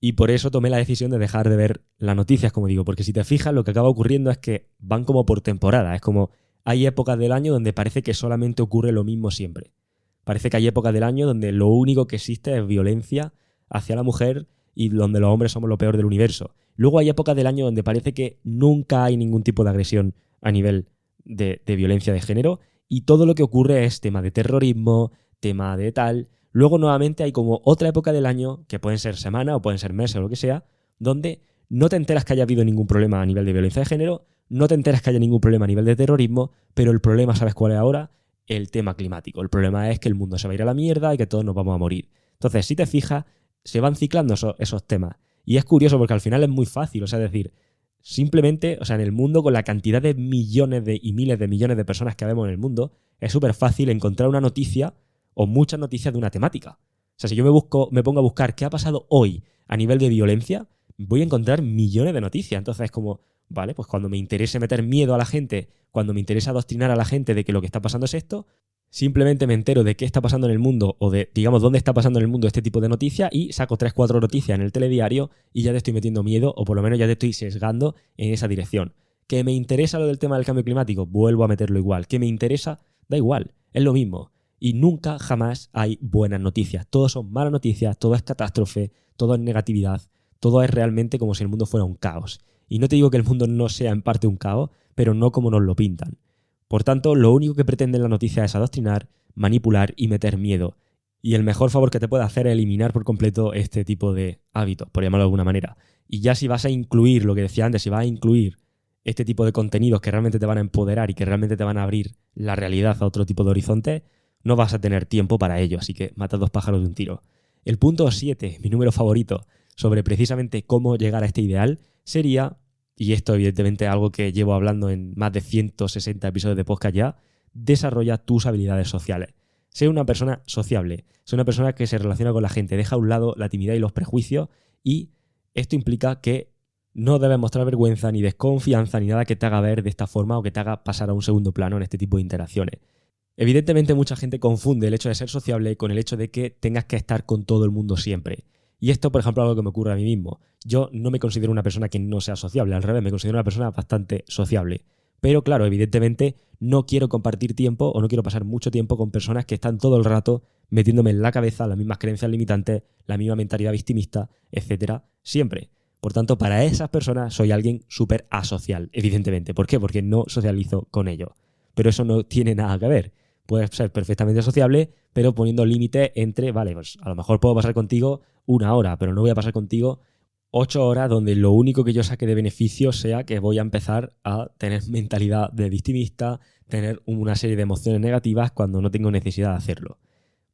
y por eso tomé la decisión de dejar de ver las noticias, como digo. Porque si te fijas, lo que acaba ocurriendo es que van como por temporada. Es como hay épocas del año donde parece que solamente ocurre lo mismo siempre. Parece que hay épocas del año donde lo único que existe es violencia hacia la mujer y donde los hombres somos lo peor del universo. Luego hay épocas del año donde parece que nunca hay ningún tipo de agresión a nivel de violencia de género y todo lo que ocurre es tema de terrorismo, tema de tal. Luego nuevamente hay como otra época del año, que pueden ser semanas o pueden ser meses o lo que sea, donde no te enteras que haya habido ningún problema a nivel de violencia de género, no te enteras que haya ningún problema a nivel de terrorismo, pero el problema, ¿sabes cuál es ahora? El tema climático. El problema es que el mundo se va a ir a la mierda y que todos nos vamos a morir. Entonces, si te fijas, se van ciclando esos temas. Y es curioso porque al final es muy fácil, o sea, es decir, simplemente, o sea, en el mundo, con la cantidad de millones y miles de millones de personas que vemos en el mundo, es súper fácil encontrar una noticia o muchas noticias de una temática. O sea, si yo me pongo a buscar qué ha pasado hoy a nivel de violencia, voy a encontrar millones de noticias. Entonces es como, vale, pues cuando me interese meter miedo a la gente, cuando me interesa adoctrinar a la gente de que lo que está pasando es esto, simplemente me entero de qué está pasando en el mundo o de, digamos, dónde está pasando en el mundo este tipo de noticias y saco 3-4 noticias en el telediario y ya te estoy metiendo miedo o por lo menos ya te estoy sesgando en esa dirección. ¿Que me interesa lo del tema del cambio climático? Vuelvo a meterlo igual. ¿Que me interesa? Da igual, es lo mismo. Y nunca, jamás hay buenas noticias. Todo son malas noticias, todo es catástrofe, todo es negatividad, todo es realmente como si el mundo fuera un caos. Y no te digo que el mundo no sea en parte un caos, pero no como nos lo pintan. Por tanto, lo único que pretenden las noticias es adoctrinar, manipular y meter miedo. Y el mejor favor que te puede hacer es eliminar por completo este tipo de hábitos, por llamarlo de alguna manera. Y ya si vas a incluir, lo que decía antes, si vas a incluir este tipo de contenidos que realmente te van a empoderar y que realmente te van a abrir la realidad a otro tipo de horizonte, no vas a tener tiempo para ello. Así que mata 2 pájaros de un tiro. El punto 7, mi número favorito, sobre precisamente cómo llegar a este ideal, sería, y esto evidentemente es algo que llevo hablando en más de 160 episodios de podcast ya, desarrolla tus habilidades sociales. Sé una persona sociable, sé una persona que se relaciona con la gente, deja a un lado la timidez y los prejuicios, y esto implica que no debes mostrar vergüenza, ni desconfianza, ni nada que te haga ver de esta forma o que te haga pasar a un segundo plano en este tipo de interacciones. Evidentemente mucha gente confunde el hecho de ser sociable con el hecho de que tengas que estar con todo el mundo siempre. Y esto, por ejemplo, es algo que me ocurre a mí mismo. Yo no me considero una persona que no sea sociable, al revés, me considero una persona bastante sociable. Pero claro, evidentemente no quiero compartir tiempo o no quiero pasar mucho tiempo con personas que están todo el rato metiéndome en la cabeza las mismas creencias limitantes, la misma mentalidad victimista, etcétera, siempre. Por tanto, para esas personas soy alguien súper asocial, evidentemente. ¿Por qué? Porque no socializo con ellos. Pero eso no tiene nada que ver. Puedes ser perfectamente sociable, pero poniendo límites entre, vale, pues a lo mejor puedo pasar contigo 1 hora, pero no voy a pasar contigo 8 horas donde lo único que yo saque de beneficio sea que voy a empezar a tener mentalidad de victimista, tener una serie de emociones negativas cuando no tengo necesidad de hacerlo.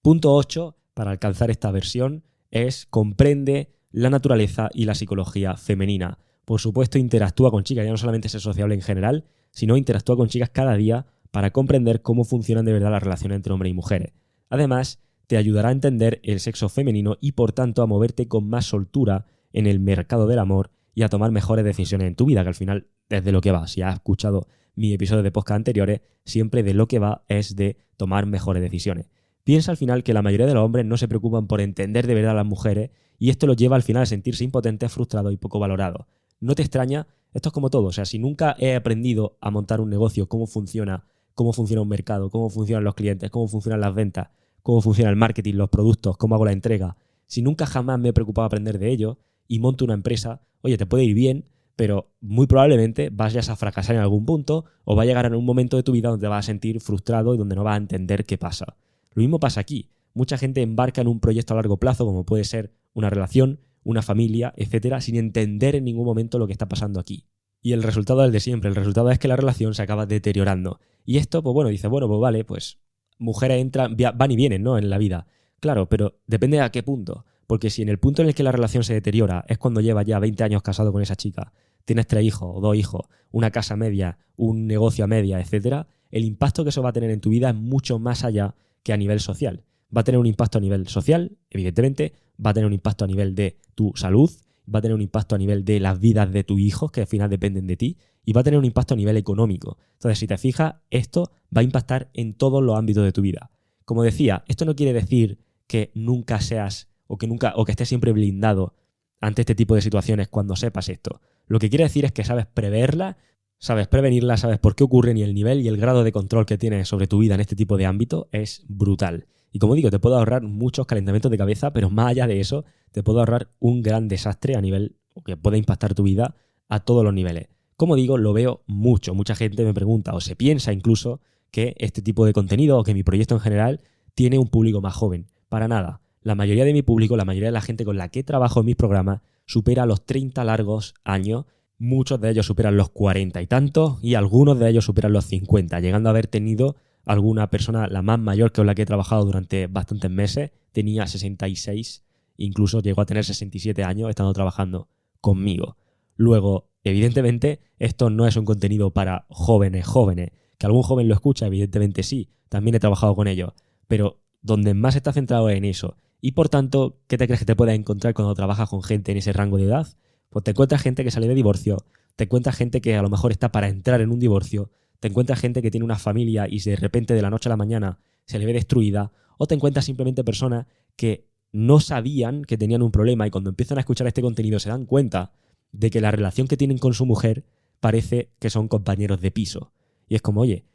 Punto 8, para alcanzar esta versión, es comprende la naturaleza y la psicología femenina. Por supuesto, interactúa con chicas, ya no solamente ser sociable en general, sino interactúa con chicas cada día para comprender cómo funcionan de verdad las relaciones entre hombres y mujeres. Además, te ayudará a entender el sexo femenino y, por tanto, a moverte con más soltura en el mercado del amor y a tomar mejores decisiones en tu vida, que al final es de lo que va. Si has escuchado mis episodios de podcast anteriores, siempre de lo que va es de tomar mejores decisiones. Piensa al final que la mayoría de los hombres no se preocupan por entender de verdad a las mujeres y esto los lleva al final a sentirse impotentes, frustrados y poco valorados. No te extraña, esto es como todo, o sea, si nunca he aprendido a montar un negocio, cómo funciona, cómo funciona un mercado, cómo funcionan los clientes, cómo funcionan las ventas, cómo funciona el marketing, los productos, cómo hago la entrega. Si nunca jamás me he preocupado aprender de ello y monto una empresa, oye, te puede ir bien, pero muy probablemente vayas a fracasar en algún punto o va a llegar en un momento de tu vida donde te vas a sentir frustrado y donde no vas a entender qué pasa. Lo mismo pasa aquí. Mucha gente embarca en un proyecto a largo plazo, como puede ser una relación, una familia, etcétera, sin entender en ningún momento lo que está pasando aquí. Y el resultado es el de siempre. El resultado es que la relación se acaba deteriorando. Y esto, pues bueno, dice, bueno, pues vale, pues mujeres entran, van y vienen, ¿no? En la vida. Claro, pero depende de a qué punto. Porque si en el punto en el que la relación se deteriora es cuando llevas ya 20 años casado con esa chica, tienes 3 hijos o 2 hijos, una casa media, un negocio a media, etcétera, el impacto que eso va a tener en tu vida es mucho más allá que a nivel social. Va a tener un impacto a nivel social, evidentemente, va a tener un impacto a nivel de tu salud, va a tener un impacto a nivel de las vidas de tus hijos, que al final dependen de ti, y va a tener un impacto a nivel económico. Entonces, si te fijas, esto va a impactar en todos los ámbitos de tu vida. Como decía, esto no quiere decir que nunca seas o que estés siempre blindado ante este tipo de situaciones cuando sepas esto. Lo que quiere decir es que sabes preverla, sabes prevenirla, sabes por qué ocurren y el nivel y el grado de control que tienes sobre tu vida en este tipo de ámbito es brutal. Y como digo, te puedo ahorrar muchos calentamientos de cabeza, pero más allá de eso, te puedo ahorrar un gran desastre a nivel que puede impactar tu vida a todos los niveles. Como digo, lo veo mucho. Mucha gente me pregunta o se piensa incluso que este tipo de contenido o que mi proyecto en general tiene un público más joven. Para nada. La mayoría de mi público, la mayoría de la gente con la que trabajo en mis programas, supera los 30 largos años. Muchos de ellos superan los 40 y tantos y algunos de ellos superan los 50, llegando a haber tenido alguna persona, la más mayor con la que he trabajado durante bastantes meses, tenía 66, incluso llegó a tener 67 años estando trabajando conmigo. Luego, evidentemente, esto no es un contenido para jóvenes, que algún joven lo escucha, evidentemente sí, también he trabajado con ellos, pero donde más está centrado es en eso. Y por tanto, ¿qué te crees que te puedas encontrar cuando trabajas con gente en ese rango de edad? Pues te encuentras gente que sale de divorcio, te encuentras gente que a lo mejor está para entrar en un divorcio, te encuentras gente que tiene una familia y de repente de la noche a la mañana se le ve destruida, o te encuentras simplemente personas que no sabían que tenían un problema y cuando empiezan a escuchar este contenido se dan cuenta de que la relación que tienen con su mujer parece que son compañeros de piso. Y es como, oye,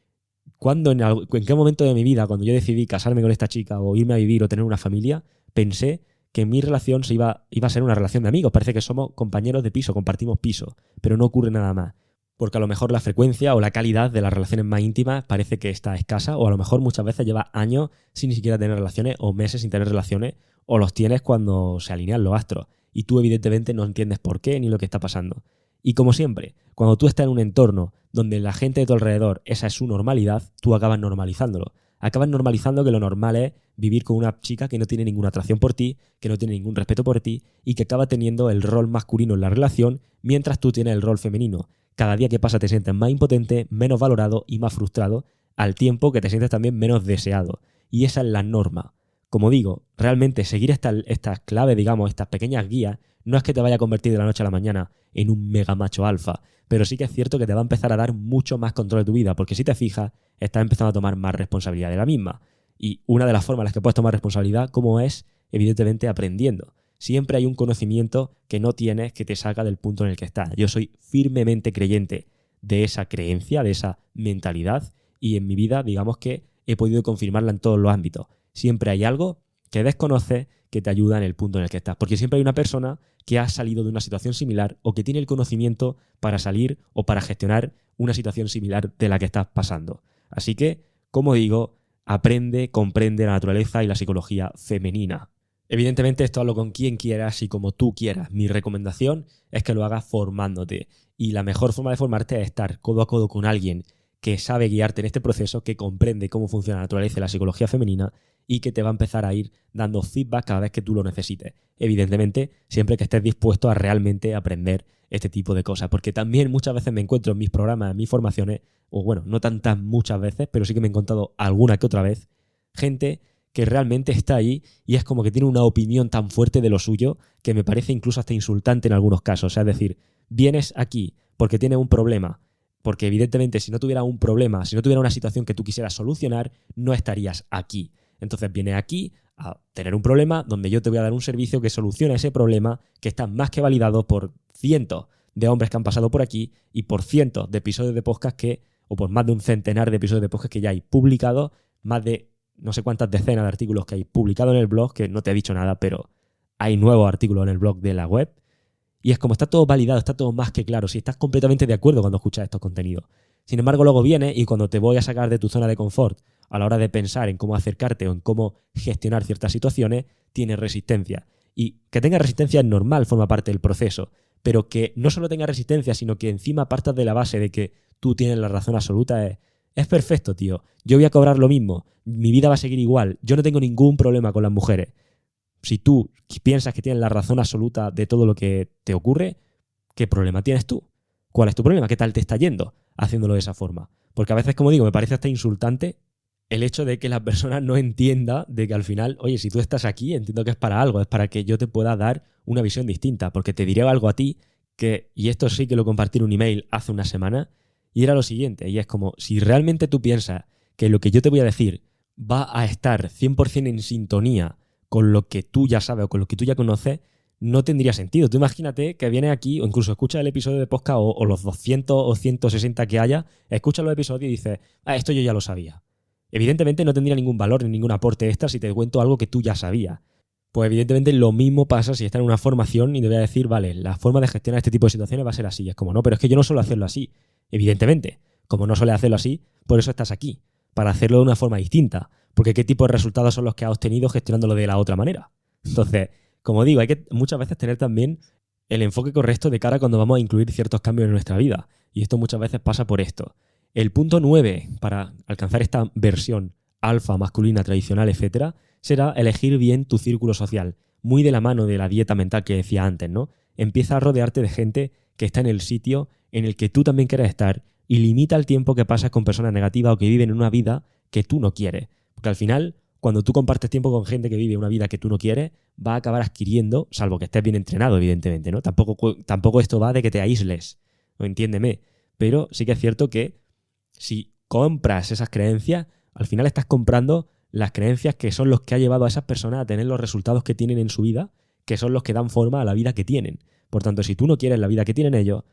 ¿en qué momento de mi vida, cuando yo decidí casarme con esta chica o irme a vivir o tener una familia, pensé que mi relación iba a ser una relación de amigos? Parece que somos compañeros de piso, compartimos piso, pero no ocurre nada más. Porque a lo mejor la frecuencia o la calidad de las relaciones más íntimas parece que está escasa, o a lo mejor muchas veces llevas años sin ni siquiera tener relaciones o meses sin tener relaciones, o los tienes cuando se alinean los astros. Y tú evidentemente no entiendes por qué ni lo que está pasando. Y como siempre, cuando tú estás en un entorno donde la gente de tu alrededor, esa es su normalidad, tú acabas normalizándolo. Acabas normalizando que lo normal es vivir con una chica que no tiene ninguna atracción por ti, que no tiene ningún respeto por ti y que acaba teniendo el rol masculino en la relación mientras tú tienes el rol femenino. Cada día que pasa te sientes más impotente, menos valorado y más frustrado, al tiempo que te sientes también menos deseado. Y esa es la norma. Como digo, realmente seguir estas claves, digamos, estas pequeñas guías, no es que te vaya a convertir de la noche a la mañana en un mega macho alfa, pero sí que es cierto que te va a empezar a dar mucho más control de tu vida, porque si te fijas, estás empezando a tomar más responsabilidad de la misma. Y una de las formas en las que puedes tomar responsabilidad, como es, evidentemente, aprendiendo. Siempre hay un conocimiento que no tienes que te saca del punto en el que estás. Yo soy firmemente creyente de esa creencia, de esa mentalidad, y en mi vida, digamos que he podido confirmarla en todos los ámbitos. Siempre hay algo que desconoces que te ayuda en el punto en el que estás. Porque siempre hay una persona que ha salido de una situación similar o que tiene el conocimiento para salir o para gestionar una situación similar de la que estás pasando. Así que, como digo, aprende, comprende la naturaleza y la psicología femenina. Evidentemente esto hazlo con quien quieras y como tú quieras. Mi recomendación es que lo hagas formándote. Y la mejor forma de formarte es estar codo a codo con alguien que sabe guiarte en este proceso, que comprende cómo funciona la naturaleza y la psicología femenina y que te va a empezar a ir dando feedback cada vez que tú lo necesites. Evidentemente, siempre que estés dispuesto a realmente aprender este tipo de cosas. Porque también muchas veces me encuentro en mis programas, en mis formaciones, o bueno, no tantas muchas veces, pero sí que me he encontrado alguna que otra vez, gente que realmente está ahí y es como que tiene una opinión tan fuerte de lo suyo que me parece incluso hasta insultante en algunos casos. O sea, es decir, vienes aquí porque tienes un problema, porque evidentemente si no tuviera un problema, si no tuviera una situación que tú quisieras solucionar, no estarías aquí. Entonces vienes aquí a tener un problema donde yo te voy a dar un servicio que soluciona ese problema, que está más que validado por cientos de hombres que han pasado por aquí y por cientos de episodios de podcast que o por más de un centenar de episodios de podcast que ya hay publicados, más de no sé cuántas decenas de artículos que hay publicados en el blog, que no te he dicho nada, pero hay nuevos artículos en el blog de la web. Y es como está todo validado, está todo más que claro, si estás completamente de acuerdo cuando escuchas estos contenidos. Sin embargo, luego viene y cuando te voy a sacar de tu zona de confort a la hora de pensar en cómo acercarte o en cómo gestionar ciertas situaciones, tienes resistencia. Y que tenga resistencia es normal, forma parte del proceso. Pero que no solo tenga resistencia, sino que encima partas de la base de que tú tienes la razón absoluta es perfecto, tío. Yo voy a cobrar lo mismo, mi vida va a seguir igual, yo no tengo ningún problema con las mujeres. Si tú piensas que tienes la razón absoluta de todo lo que te ocurre, ¿qué problema tienes tú? ¿Cuál es tu problema? ¿Qué tal te está yendo haciéndolo de esa forma? Porque a veces, como digo, me parece hasta insultante el hecho de que la persona no entienda de que al final, oye, si tú estás aquí, entiendo que es para algo, es para que yo te pueda dar una visión distinta, porque te diré algo a ti que, y esto sí que lo compartí en un email hace una semana, y era lo siguiente, y es como, si realmente tú piensas que lo que yo te voy a decir va a estar 100% en sintonía con lo que tú ya sabes o con lo que tú ya conoces, no tendría sentido. Tú imagínate que vienes aquí o incluso escuchas el episodio de podcast o los 200 o 160 que haya, escuchas los episodios y dices, esto yo ya lo sabía. Evidentemente no tendría ningún valor ni ningún aporte extra si te cuento algo que tú ya sabías. Pues evidentemente lo mismo pasa si estás en una formación y te voy a decir, vale, la forma de gestionar este tipo de situaciones va a ser así. Es como, no, pero es que yo no suelo hacerlo así. Evidentemente, como no suele hacerlo así, por eso estás aquí, para hacerlo de una forma distinta. Porque qué tipo de resultados son los que has obtenido gestionándolo de la otra manera. Entonces, como digo, hay que muchas veces tener también el enfoque correcto de cara cuando vamos a incluir ciertos cambios en nuestra vida. Y esto muchas veces pasa por esto. El punto 9 para alcanzar esta versión alfa, masculina, tradicional, etcétera, será elegir bien tu círculo social. Muy de la mano de la dieta mental que decía antes, ¿no? Empieza a rodearte de gente que está en el sitio en el que tú también quieres estar y limita el tiempo que pasas con personas negativas o que viven en una vida que tú no quieres. Porque al final, cuando tú compartes tiempo con gente que vive una vida que tú no quieres, va a acabar adquiriendo, salvo que estés bien entrenado, evidentemente, ¿no? Tampoco esto va de que te aísles, ¿no? Entiéndeme. Pero sí que es cierto que si compras esas creencias, al final estás comprando las creencias que son los que ha llevado a esas personas a tener los resultados que tienen en su vida, que son los que dan forma a la vida que tienen. Por tanto, si tú no quieres la vida que tienen ellos,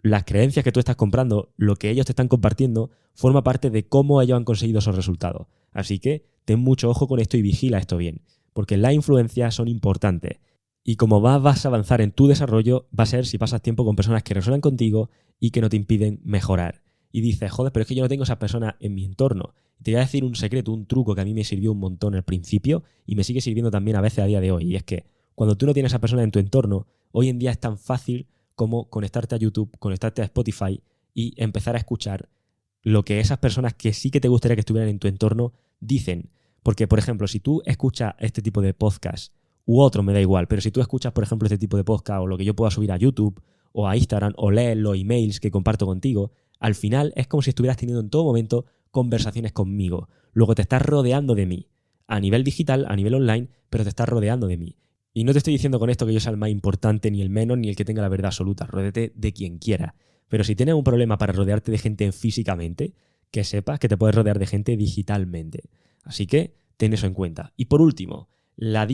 las creencias que tú estás comprando, lo que ellos te están compartiendo, forma parte de cómo ellos han conseguido esos resultados. Así que ten mucho ojo con esto y vigila esto bien, porque las influencias son importantes. Y como vas a avanzar en tu desarrollo, va a ser si pasas tiempo con personas que resuenan contigo y que no te impiden mejorar. Y dices, joder, pero es que yo no tengo esas personas en mi entorno. Te voy a decir un secreto, un truco que a mí me sirvió un montón al principio y me sigue sirviendo también a veces a día de hoy. Y es que cuando tú no tienes a esas personas en tu entorno, hoy en día es tan fácil como conectarte a YouTube, conectarte a Spotify y empezar a escuchar lo que esas personas que sí que te gustaría que estuvieran en tu entorno dicen. Porque, por ejemplo, si tú escuchas este tipo de podcast u otro, me da igual, pero si tú escuchas, por ejemplo, este tipo de podcast o lo que yo pueda subir a YouTube o a Instagram o lees los emails que comparto contigo, al final es como si estuvieras teniendo en todo momento conversaciones conmigo. Luego te estás rodeando de mí. A nivel digital, a nivel online, pero te estás rodeando de mí. Y no te estoy diciendo con esto que yo sea el más importante, ni el menos, ni el que tenga la verdad absoluta. Ródete de quien quiera. Pero si tienes un problema para rodearte de gente físicamente, que sepas que te puedes rodear de gente digitalmente. Así que ten eso en cuenta. Y por último, la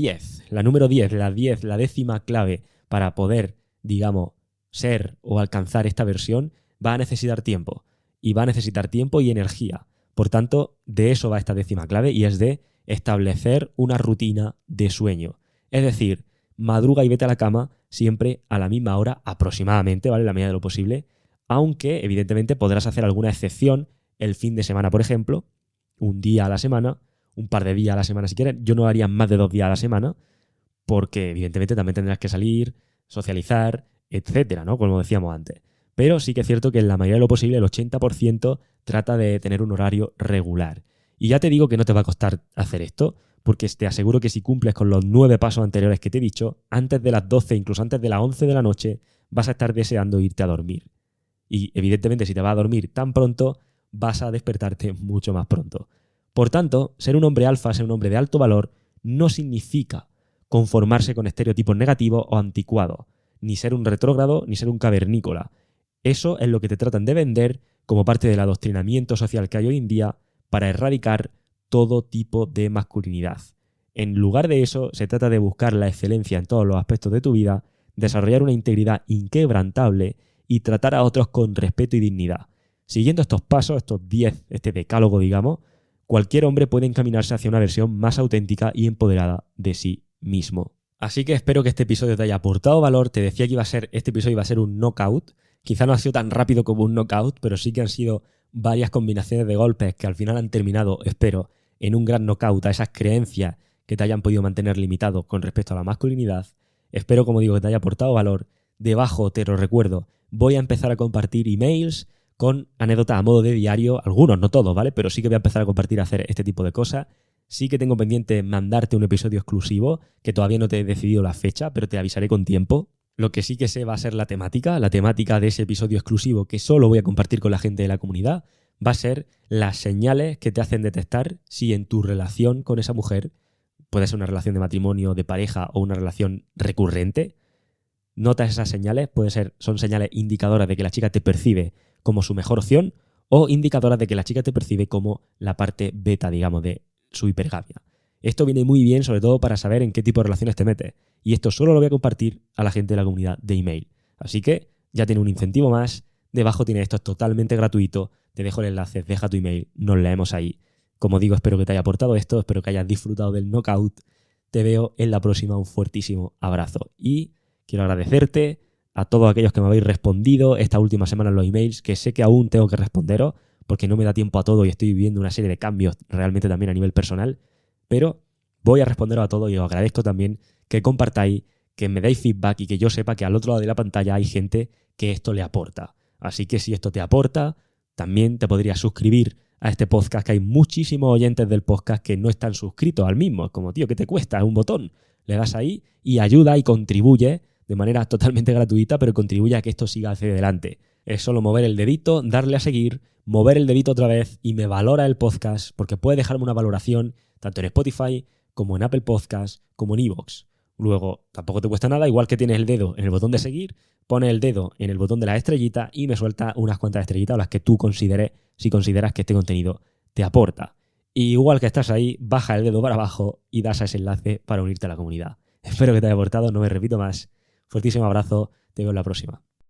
número 10, la 10ª clave para poder, digamos, ser o alcanzar esta versión, va a necesitar tiempo. Y va a necesitar tiempo y energía. Por tanto, de eso va esta 10ª clave y es de establecer una rutina de sueño. Es decir, madruga y vete a la cama siempre a la misma hora aproximadamente, ¿vale? En la medida de lo posible. Aunque, evidentemente, podrás hacer alguna excepción el fin de semana, por ejemplo, un día a la semana, un par de días a la semana si quieres. Yo no haría más de 2 días a la semana porque, evidentemente, también tendrás que salir, socializar, etcétera, ¿no? Como decíamos antes. Pero sí que es cierto que en la mayoría de lo posible, el 80% trata de tener un horario regular. Y ya te digo que no te va a costar hacer esto, porque te aseguro que si cumples con los 9 pasos anteriores que te he dicho, antes de las 12, incluso antes de las 11 de la noche, vas a estar deseando irte a dormir. Y evidentemente si te vas a dormir tan pronto, vas a despertarte mucho más pronto. Por tanto, ser un hombre alfa, ser un hombre de alto valor, no significa conformarse con estereotipos negativos o anticuados, ni ser un retrógrado, ni ser un cavernícola. Eso es lo que te tratan de vender como parte del adoctrinamiento social que hay hoy en día para erradicar todo tipo de masculinidad. En lugar de eso, se trata de buscar la excelencia en todos los aspectos de tu vida, desarrollar una integridad inquebrantable y tratar a otros con respeto y dignidad. Siguiendo estos pasos, estos 10, este decálogo, digamos, cualquier hombre puede encaminarse hacia una versión más auténtica y empoderada de sí mismo. Así que espero que este episodio te haya aportado valor. Te decía que este episodio iba a ser un knockout. Quizá no ha sido tan rápido como un knockout, pero sí que han sido varias combinaciones de golpes que al final han terminado, espero, en un gran knockout a esas creencias que te hayan podido mantener limitado con respecto a la masculinidad. Espero, como digo, que te haya aportado valor. Debajo, te lo recuerdo, voy a empezar a compartir emails con anécdotas a modo de diario, algunos, no todos, ¿vale? Pero sí que voy a empezar a compartir, a hacer este tipo de cosas. Sí que tengo pendiente mandarte un episodio exclusivo, que todavía no te he decidido la fecha, pero te avisaré con tiempo. Lo que sí que sé va a ser la temática de ese episodio exclusivo que solo voy a compartir con la gente de la comunidad, va a ser las señales que te hacen detectar si en tu relación con esa mujer, puede ser una relación de matrimonio, de pareja o una relación recurrente, notas esas señales, son señales indicadoras de que la chica te percibe como su mejor opción o indicadoras de que la chica te percibe como la parte beta, digamos, de su hipergamia. Esto viene muy bien, sobre todo para saber en qué tipo de relaciones te metes. Y esto solo lo voy a compartir a la gente de la comunidad de email. Así que ya tiene un incentivo más. Debajo tiene esto, es totalmente gratuito. Te dejo el enlace, deja tu email, nos leemos ahí. Como digo, espero que te haya aportado esto, espero que hayas disfrutado del knockout. Te veo en la próxima, un fuertísimo abrazo. Y quiero agradecerte a todos aquellos que me habéis respondido esta última semana en los emails, que sé que aún tengo que responderos, porque no me da tiempo a todo y estoy viviendo una serie de cambios realmente también a nivel personal, pero voy a responderos a todo y os agradezco también que compartáis, que me deis feedback y que yo sepa que al otro lado de la pantalla hay gente que esto le aporta. Así que si esto te aporta, también te podrías suscribir a este podcast, que hay muchísimos oyentes del podcast que no están suscritos al mismo. Es como, tío, ¿qué te cuesta? Es un botón. Le das ahí y ayuda y contribuye de manera totalmente gratuita, pero contribuye a que esto siga hacia adelante. Es solo mover el dedito, darle a seguir, mover el dedito otra vez y me valora el podcast, porque puede dejarme una valoración tanto en Spotify como en Apple Podcasts como en iVoox. Luego, tampoco te cuesta nada, igual que tienes el dedo en el botón de seguir, pones el dedo en el botón de la estrellita y me suelta unas cuantas estrellitas, las que tú consideres, si consideras que este contenido te aporta. Y igual que estás ahí, baja el dedo para abajo y das a ese enlace para unirte a la comunidad. Espero que te haya aportado, no me repito más. Fuertísimo abrazo, te veo en la próxima.